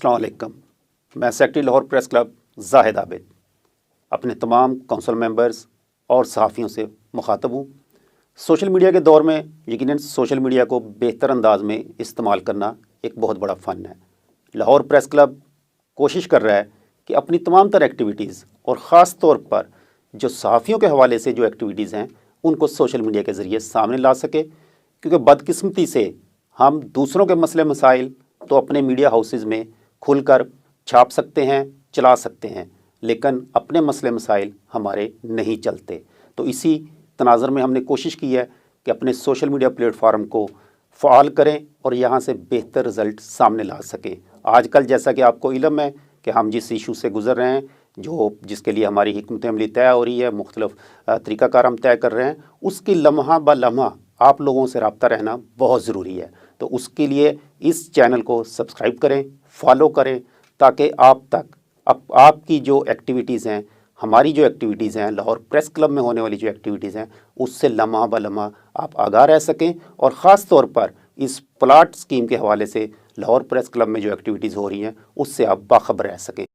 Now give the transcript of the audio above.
अस्सलाम वालेकुम। मैं secretary Lahore press club Zahid Abid अपने तमाम काउंसिल मेंबर्स और सहाफ़ियों से मुखातब हूँ। सोशल मीडिया के दौर में यकीनन सोशल मीडिया को बेहतर अंदाज में इस्तेमाल करना एक बहुत बड़ा फ़न है। लाहौर प्रेस क्लब कोशिश कर रहा है कि अपनी तमाम तर एक्टिविटीज़ और ख़ास तौर पर जो सहाफ़ियों के हवाले से जो एक्टिविटीज़ हैं उनको सोशल मीडिया के ज़रिए सामने ला सके, क्योंकि बदकिस्मती से हम दूसरों के मसले मसाइल तो अपने मीडिया हाउसेज़ में खुलकर छाप सकते हैं, चला सकते हैं, लेकिन अपने मसले मसाइल हमारे नहीं चलते। तो इसी तनाज़र में हमने कोशिश की है कि अपने सोशल मीडिया प्लेटफार्म को फ़ाल करें और यहाँ से बेहतर रिज़ल्ट सामने ला सकें। आजकल जैसा कि आपको इल्म है कि हम जिस इशू से गुज़र रहे हैं, जिसके लिए हमारी हिकमत अमली तय हो रही है, मुख्तलिफ़ तरीक़ाकार हम तय कर रहे हैं, उसकी लम्हा ब लम्हा आप लोगों से रब्ता रहना बहुत ज़रूरी है। तो उसके लिए इस चैनल को सब्सक्राइब करें, फॉलो करें, ताकि आप तक आपकी जो एक्टिविटीज़ हैं, हमारी जो एक्टिविटीज़ हैं, लाहौर प्रेस क्लब में होने वाली जो एक्टिविटीज़ हैं, उससे लम्हा ब लम्हा आप आगाह रह सकें। और ख़ास तौर पर इस प्लाट स्कीम के हवाले से लाहौर प्रेस क्लब में जो एक्टिविटीज़ हो रही हैं उससे आप बाखबर रह सकें।